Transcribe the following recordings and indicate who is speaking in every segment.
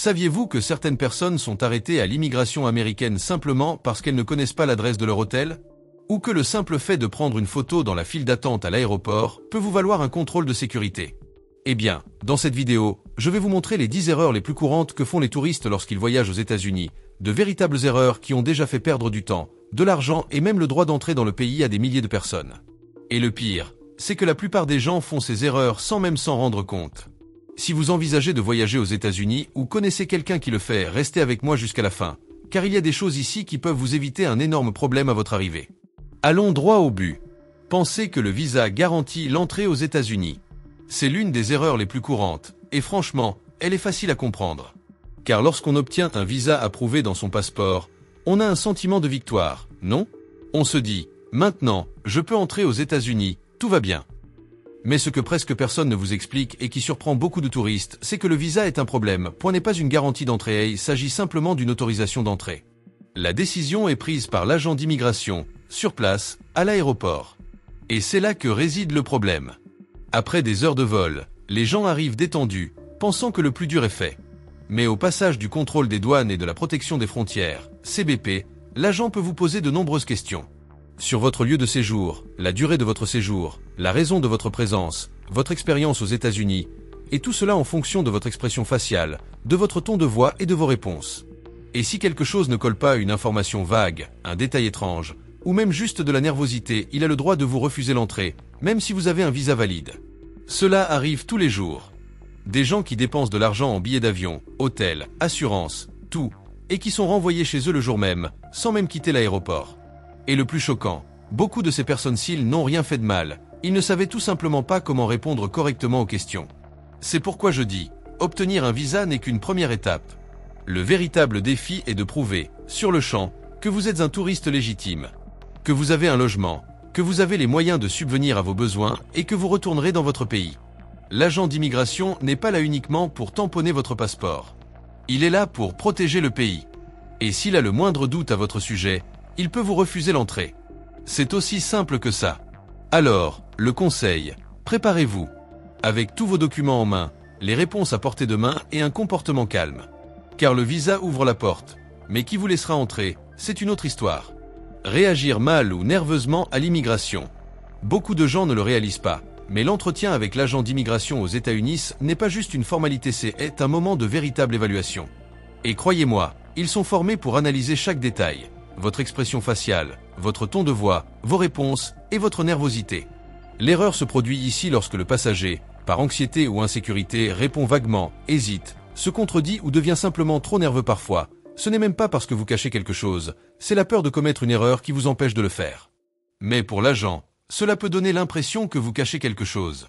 Speaker 1: Saviez-vous que certaines personnes sont arrêtées à l'immigration américaine simplement parce qu'elles ne connaissent pas l'adresse de leur hôtel? Ou que le simple fait de prendre une photo dans la file d'attente à l'aéroport peut vous valoir un contrôle de sécurité? Eh bien, dans cette vidéo, je vais vous montrer les 10 erreurs les plus courantes que font les touristes lorsqu'ils voyagent aux États-Unis, de véritables erreurs qui ont déjà fait perdre du temps, de l'argent et même le droit d'entrer dans le pays à des milliers de personnes. Et le pire, c'est que la plupart des gens font ces erreurs sans même s'en rendre compte. Si vous envisagez de voyager aux États-Unis ou connaissez quelqu'un qui le fait, restez avec moi jusqu'à la fin, car il y a des choses ici qui peuvent vous éviter un énorme problème à votre arrivée. Allons droit au but. Pensez que le visa garantit l'entrée aux États-Unis. C'est l'une des erreurs les plus courantes, et franchement, elle est facile à comprendre. Car lorsqu'on obtient un visa approuvé dans son passeport, on a un sentiment de victoire, non? On se dit, maintenant, je peux entrer aux États-Unis, tout va bien. Mais ce que presque personne ne vous explique et qui surprend beaucoup de touristes, c'est que le visa est un problème, point n'est pas une garantie d'entrée, il s'agit simplement d'une autorisation d'entrée. La décision est prise par l'agent d'immigration, sur place, à l'aéroport. Et c'est là que réside le problème. Après des heures de vol, les gens arrivent détendus, pensant que le plus dur est fait. Mais au passage du contrôle des douanes et de la protection des frontières, CBP, l'agent peut vous poser de nombreuses questions. Sur votre lieu de séjour, la durée de votre séjour, la raison de votre présence, votre expérience aux États-Unis, et tout cela en fonction de votre expression faciale, de votre ton de voix et de vos réponses. Et si quelque chose ne colle pas à une information vague, un détail étrange, ou même juste de la nervosité, il a le droit de vous refuser l'entrée, même si vous avez un visa valide. Cela arrive tous les jours. Des gens qui dépensent de l'argent en billets d'avion, hôtels, assurances, tout, et qui sont renvoyés chez eux le jour même, sans même quitter l'aéroport. Et le plus choquant, beaucoup de ces personnes-ci n'ont rien fait de mal, ils ne savaient tout simplement pas comment répondre correctement aux questions. C'est pourquoi je dis, obtenir un visa n'est qu'une première étape. Le véritable défi est de prouver, sur le champ, que vous êtes un touriste légitime, que vous avez un logement, que vous avez les moyens de subvenir à vos besoins et que vous retournerez dans votre pays. L'agent d'immigration n'est pas là uniquement pour tamponner votre passeport. Il est là pour protéger le pays. Et s'il a le moindre doute à votre sujet, il peut vous refuser l'entrée. C'est aussi simple que ça. Alors, le conseil, préparez-vous. Avec tous vos documents en main, les réponses à portée de main et un comportement calme. Car le visa ouvre la porte, mais qui vous laissera entrer, c'est une autre histoire. Réagir mal ou nerveusement à l'immigration. Beaucoup de gens ne le réalisent pas, mais l'entretien avec l'agent d'immigration aux États-Unis n'est pas juste une formalité, c'est un moment de véritable évaluation. Et croyez-moi, ils sont formés pour analyser chaque détail. Votre expression faciale, votre ton de voix, vos réponses et votre nervosité. L'erreur se produit ici lorsque le passager, par anxiété ou insécurité, répond vaguement, hésite, se contredit ou devient simplement trop nerveux parfois. Ce n'est même pas parce que vous cachez quelque chose, c'est la peur de commettre une erreur qui vous empêche de le faire. Mais pour l'agent, cela peut donner l'impression que vous cachez quelque chose.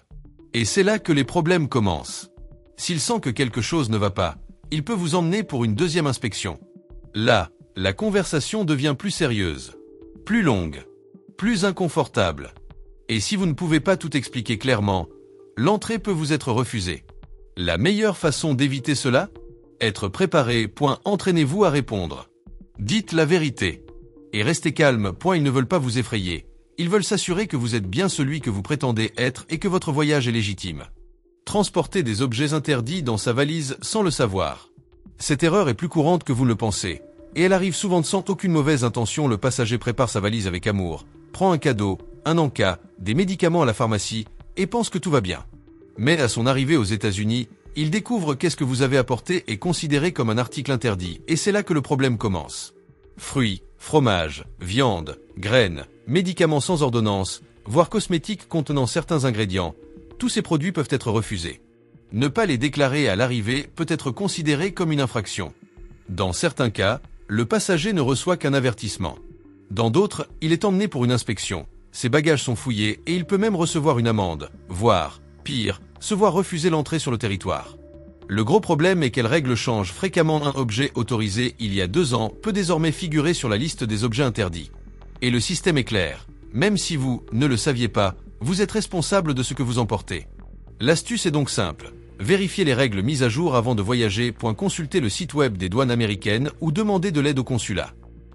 Speaker 1: Et c'est là que les problèmes commencent. S'il sent que quelque chose ne va pas, il peut vous emmener pour une deuxième inspection. Là, la conversation devient plus sérieuse, plus longue, plus inconfortable. Et si vous ne pouvez pas tout expliquer clairement, l'entrée peut vous être refusée. La meilleure façon d'éviter cela? Être préparé. Entraînez-vous à répondre. Dites la vérité. Et restez calme. Ils ne veulent pas vous effrayer. Ils veulent s'assurer que vous êtes bien celui que vous prétendez être et que votre voyage est légitime. Transporter des objets interdits dans sa valise sans le savoir. Cette erreur est plus courante que vous ne le pensez. Et elle arrive souvent sans aucune mauvaise intention. Le passager prépare sa valise avec amour, prend un cadeau, un encas, des médicaments à la pharmacie et pense que tout va bien. Mais à son arrivée aux États-Unis, il découvre qu'est-ce que vous avez apporté est considéré comme un article interdit et c'est là que le problème commence. Fruits, fromage, viande, graines, médicaments sans ordonnance, voire cosmétiques contenant certains ingrédients, tous ces produits peuvent être refusés. Ne pas les déclarer à l'arrivée peut être considéré comme une infraction. Dans certains cas, le passager ne reçoit qu'un avertissement. Dans d'autres, il est emmené pour une inspection. Ses bagages sont fouillés et il peut même recevoir une amende, voire, pire, se voir refuser l'entrée sur le territoire. Le gros problème est qu'elle règle change fréquemment. Un objet autorisé il y a 2 ans peut désormais figurer sur la liste des objets interdits. Et le système est clair. Même si vous ne le saviez pas, vous êtes responsable de ce que vous emportez. L'astuce est donc simple. Vérifiez les règles mises à jour avant de voyager. Consultez le site web des douanes américaines ou demandez de l'aide au consulat.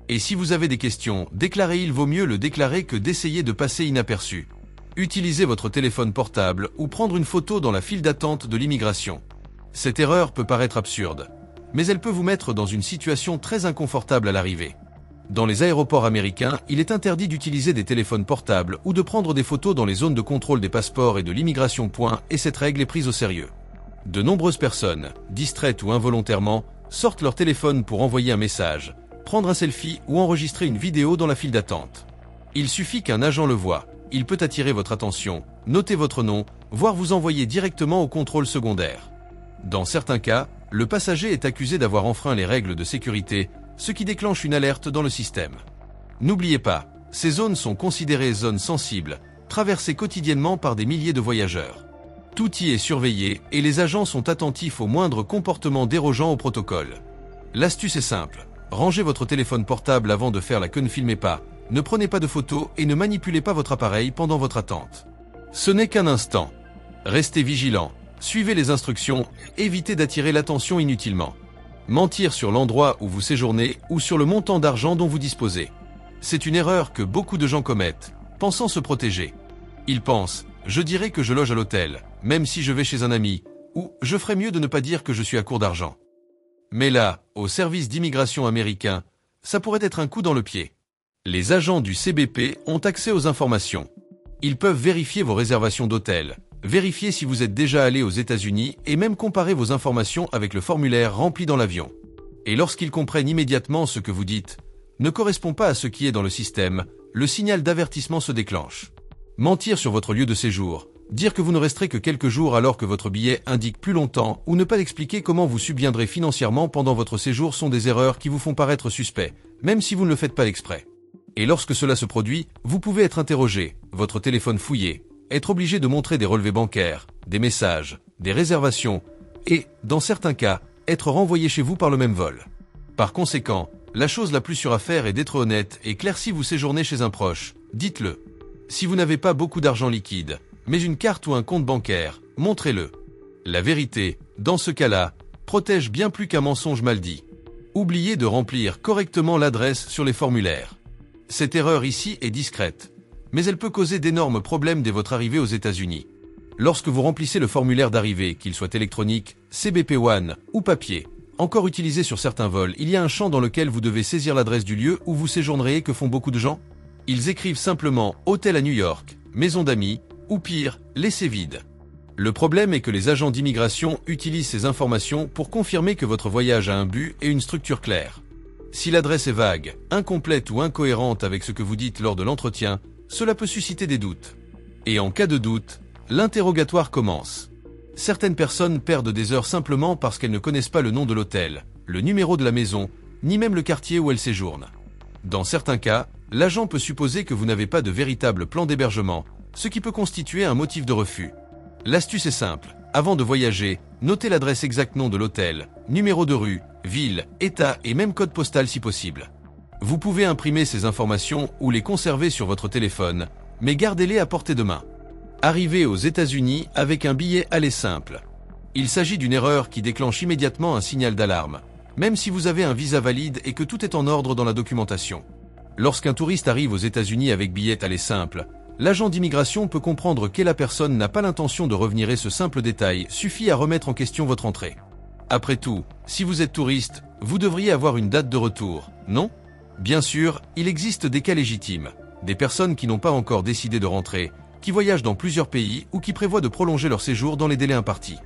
Speaker 1: Et si vous avez des questions, déclarez. Il vaut mieux le déclarer que d'essayer de passer inaperçu. Utilisez votre téléphone portable ou prendre une photo dans la file d'attente de l'immigration. Cette erreur peut paraître absurde, mais elle peut vous mettre dans une situation très inconfortable à l'arrivée. Dans les aéroports américains, il est interdit d'utiliser des téléphones portables ou de prendre des photos dans les zones de contrôle des passeports et de l'immigration. Et cette règle est prise au sérieux. De nombreuses personnes, distraites ou involontairement, sortent leur téléphone pour envoyer un message, prendre un selfie ou enregistrer une vidéo dans la file d'attente. Il suffit qu'un agent le voie, il peut attirer votre attention, noter votre nom, voire vous envoyer directement au contrôle secondaire. Dans certains cas, le passager est accusé d'avoir enfreint les règles de sécurité, ce qui déclenche une alerte dans le système. N'oubliez pas, ces zones sont considérées zones sensibles, traversées quotidiennement par des milliers de voyageurs. Tout y est surveillé et les agents sont attentifs aux moindres comportements dérogeant au protocole. L'astuce est simple, rangez votre téléphone portable avant de faire la queue, ne filmez pas, ne prenez pas de photos et ne manipulez pas votre appareil pendant votre attente. Ce n'est qu'un instant. Restez vigilant, suivez les instructions, évitez d'attirer l'attention inutilement. Mentir sur l'endroit où vous séjournez ou sur le montant d'argent dont vous disposez. C'est une erreur que beaucoup de gens commettent, pensant se protéger. Ils pensent, je dirais que je loge à l'hôtel, même si je vais chez un ami, ou je ferais mieux de ne pas dire que je suis à court d'argent. Mais là, au service d'immigration américain, ça pourrait être un coup dans le pied. Les agents du CBP ont accès aux informations. Ils peuvent vérifier vos réservations d'hôtel, vérifier si vous êtes déjà allé aux États-Unis et même comparer vos informations avec le formulaire rempli dans l'avion. Et lorsqu'ils comprennent immédiatement ce que vous dites ne correspond pas à ce qui est dans le système, le signal d'avertissement se déclenche. Mentir sur votre lieu de séjour, dire que vous ne resterez que quelques jours alors que votre billet indique plus longtemps ou ne pas expliquer comment vous subviendrez financièrement pendant votre séjour sont des erreurs qui vous font paraître suspect, même si vous ne le faites pas exprès. Et lorsque cela se produit, vous pouvez être interrogé, votre téléphone fouillé, être obligé de montrer des relevés bancaires, des messages, des réservations, et, dans certains cas, être renvoyé chez vous par le même vol. Par conséquent, la chose la plus sûre à faire est d'être honnête et clair. Si vous séjournez chez un proche, dites-le. Si vous n'avez pas beaucoup d'argent liquide, mais une carte ou un compte bancaire, montrez-le. La vérité, dans ce cas-là, protège bien plus qu'un mensonge mal dit. Oubliez de remplir correctement l'adresse sur les formulaires. Cette erreur ici est discrète, mais elle peut causer d'énormes problèmes dès votre arrivée aux États-Unis. Lorsque vous remplissez le formulaire d'arrivée, qu'il soit électronique, CBP One ou papier, encore utilisé sur certains vols, il y a un champ dans lequel vous devez saisir l'adresse du lieu où vous séjournerez. Que font beaucoup de gens? Ils écrivent simplement « hôtel à New York »,« maison d'amis » ou pire, « laissez vide ». Le problème est que les agents d'immigration utilisent ces informations pour confirmer que votre voyage a un but et une structure claire. Si l'adresse est vague, incomplète ou incohérente avec ce que vous dites lors de l'entretien, cela peut susciter des doutes. Et en cas de doute, l'interrogatoire commence. Certaines personnes perdent des heures simplement parce qu'elles ne connaissent pas le nom de l'hôtel, le numéro de la maison, ni même le quartier où elles séjournent. Dans certains cas, l'agent peut supposer que vous n'avez pas de véritable plan d'hébergement, ce qui peut constituer un motif de refus. L'astuce est simple. Avant de voyager, notez l'adresse exacte, nom de l'hôtel, numéro de rue, ville, état et même code postal si possible. Vous pouvez imprimer ces informations ou les conserver sur votre téléphone, mais gardez-les à portée de main. Arrivez aux États-Unis avec un billet aller simple. Il s'agit d'une erreur qui déclenche immédiatement un signal d'alarme, même si vous avez un visa valide et que tout est en ordre dans la documentation. Lorsqu'un touriste arrive aux États-Unis avec billet aller simple, l'agent d'immigration peut comprendre que la personne n'a pas l'intention de revenir et ce simple détail suffit à remettre en question votre entrée. Après tout, si vous êtes touriste, vous devriez avoir une date de retour, non? Bien sûr, il existe des cas légitimes, des personnes qui n'ont pas encore décidé de rentrer, qui voyagent dans plusieurs pays ou qui prévoient de prolonger leur séjour dans les délais impartis.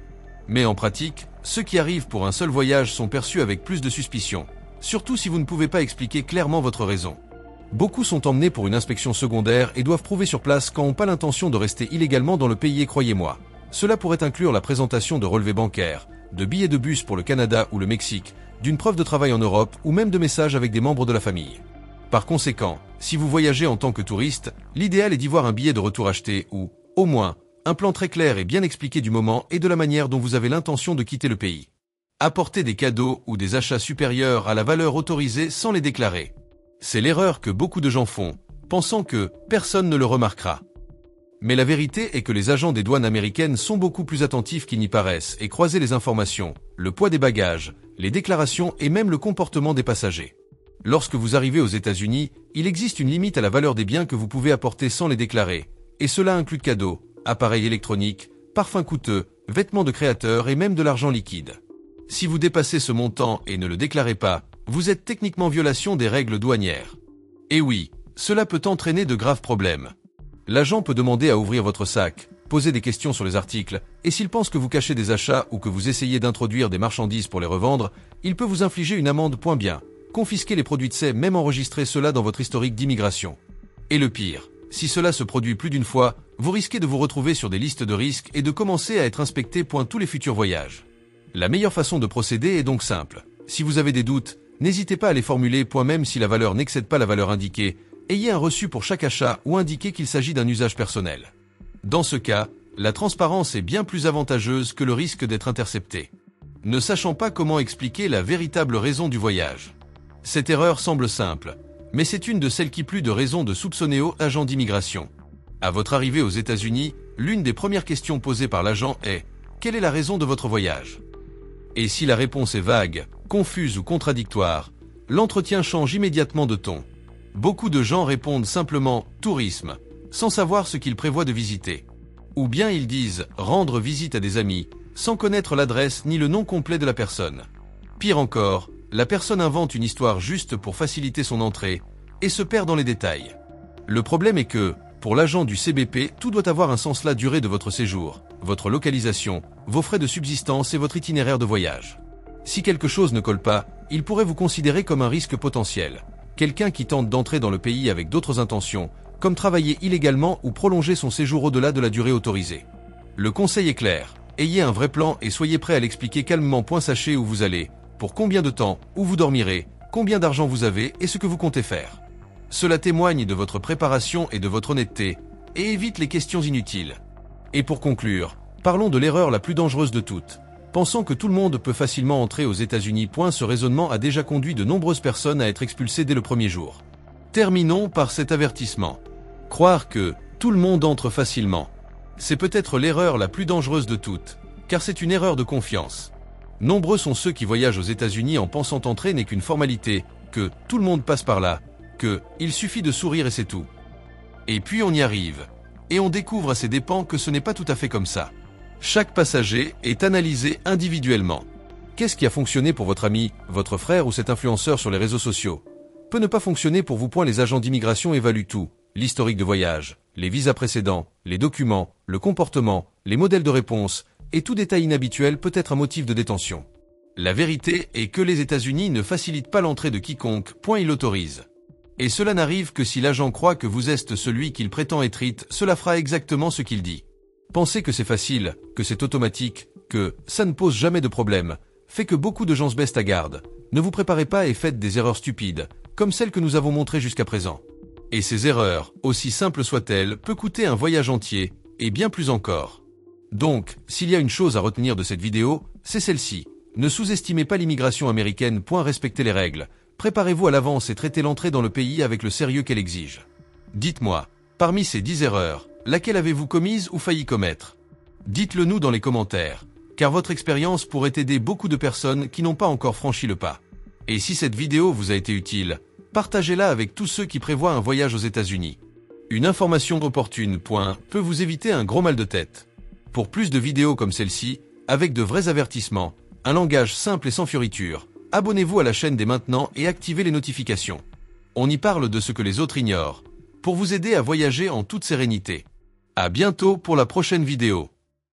Speaker 1: Mais en pratique, ceux qui arrivent pour un seul voyage sont perçus avec plus de suspicion, surtout si vous ne pouvez pas expliquer clairement votre raison. Beaucoup sont emmenés pour une inspection secondaire et doivent prouver sur place qu'ils n'ont pas l'intention de rester illégalement dans le pays et croyez-moi, cela pourrait inclure la présentation de relevés bancaires, de billets de bus pour le Canada ou le Mexique, d'une preuve de travail en Europe ou même de messages avec des membres de la famille. Par conséquent, si vous voyagez en tant que touriste, l'idéal est d'y voir un billet de retour acheté ou, au moins, un plan très clair et bien expliqué du moment et de la manière dont vous avez l'intention de quitter le pays. Apporter des cadeaux ou des achats supérieurs à la valeur autorisée sans les déclarer. C'est l'erreur que beaucoup de gens font, pensant que personne ne le remarquera. Mais la vérité est que les agents des douanes américaines sont beaucoup plus attentifs qu'ils n'y paraissent et croisent les informations, le poids des bagages, les déclarations et même le comportement des passagers. Lorsque vous arrivez aux États-Unis, il existe une limite à la valeur des biens que vous pouvez apporter sans les déclarer, et cela inclut cadeaux, appareils électroniques, parfums coûteux, vêtements de créateurs et même de l'argent liquide. Si vous dépassez ce montant et ne le déclarez pas, vous êtes techniquement en violation des règles douanières. Et oui, cela peut entraîner de graves problèmes. L'agent peut demander à ouvrir votre sac, poser des questions sur les articles, et s'il pense que vous cachez des achats ou que vous essayez d'introduire des marchandises pour les revendre, il peut vous infliger une amende. Bien, confisquer les produits de ces, même enregistrer cela dans votre historique d'immigration. Et le pire, si cela se produit plus d'une fois, vous risquez de vous retrouver sur des listes de risques et de commencer à être inspecté. Tous les futurs voyages. La meilleure façon de procéder est donc simple. Si vous avez des doutes, n'hésitez pas à les formuler. Même si la valeur n'excède pas la valeur indiquée, ayez un reçu pour chaque achat ou indiquez qu'il s'agit d'un usage personnel. Dans ce cas, la transparence est bien plus avantageuse que le risque d'être intercepté. Ne sachant pas comment expliquer la véritable raison du voyage. Cette erreur semble simple, mais c'est une de celles qui plus de raisons de soupçonner aux agents d'immigration. À votre arrivée aux États-Unis, l'une des premières questions posées par l'agent est « Quelle est la raison de votre voyage ?» Et si la réponse est vague, confuse ou contradictoire, l'entretien change immédiatement de ton. Beaucoup de gens répondent simplement « tourisme », sans savoir ce qu'ils prévoient de visiter. Ou bien ils disent « rendre visite à des amis », sans connaître l'adresse ni le nom complet de la personne. Pire encore, la personne invente une histoire juste pour faciliter son entrée et se perd dans les détails. Le problème est que, pour l'agent du CBP, tout doit avoir un sens: la durée de votre séjour, votre localisation, vos frais de subsistance et votre itinéraire de voyage. Si quelque chose ne colle pas, il pourrait vous considérer comme un risque potentiel. Quelqu'un qui tente d'entrer dans le pays avec d'autres intentions, comme travailler illégalement ou prolonger son séjour au-delà de la durée autorisée. Le conseil est clair, ayez un vrai plan et soyez prêt à l'expliquer calmement. Sachez où vous allez, pour combien de temps, où vous dormirez, combien d'argent vous avez et ce que vous comptez faire. Cela témoigne de votre préparation et de votre honnêteté, et évite les questions inutiles. Et pour conclure, parlons de l'erreur la plus dangereuse de toutes. Pensant que tout le monde peut facilement entrer aux États-Unis. Ce raisonnement a déjà conduit de nombreuses personnes à être expulsées dès le premier jour. Terminons par cet avertissement. Croire que tout le monde entre facilement. C'est peut-être l'erreur la plus dangereuse de toutes, car c'est une erreur de confiance. Nombreux sont ceux qui voyagent aux États-Unis en pensant entrer n'est qu'une formalité, que tout le monde passe par là, que il suffit de sourire et c'est tout. Et puis on y arrive. Et on découvre à ses dépens que ce n'est pas tout à fait comme ça. Chaque passager est analysé individuellement. Qu'est-ce qui a fonctionné pour votre ami, votre frère ou cet influenceur sur les réseaux sociaux peut ne pas fonctionner pour vous. Les agents d'immigration évaluent tout: l'historique de voyage, les visas précédents, les documents, le comportement, les modèles de réponse, et tout détail inhabituel peut être un motif de détention. La vérité est que les États-Unis ne facilitent pas l'entrée de quiconque. Ils l'autorisent. Et cela n'arrive que si l'agent croit que vous êtes celui qu'il prétend être. Cela fera exactement ce qu'il dit. Penser que c'est facile, que c'est automatique, que ça ne pose jamais de problème, fait que beaucoup de gens se baissent à garde. Ne vous préparez pas et faites des erreurs stupides, comme celles que nous avons montrées jusqu'à présent. Et ces erreurs, aussi simples soient-elles, peuvent coûter un voyage entier, et bien plus encore. Donc, s'il y a une chose à retenir de cette vidéo, c'est celle-ci. Ne sous-estimez pas l'immigration américaine. Respectez les règles. Préparez-vous à l'avance et traitez l'entrée dans le pays avec le sérieux qu'elle exige. Dites-moi, parmi ces 10 erreurs, laquelle avez-vous commise ou failli commettre? Dites-le nous dans les commentaires, car votre expérience pourrait aider beaucoup de personnes qui n'ont pas encore franchi le pas. Et si cette vidéo vous a été utile, partagez-la avec tous ceux qui prévoient un voyage aux États-Unis. Une information opportune peut vous éviter un gros mal de tête. Pour plus de vidéos comme celle-ci, avec de vrais avertissements, un langage simple et sans fioritures, abonnez-vous à la chaîne dès maintenant et activez les notifications. On y parle de ce que les autres ignorent, pour vous aider à voyager en toute sérénité. À bientôt pour la prochaine vidéo.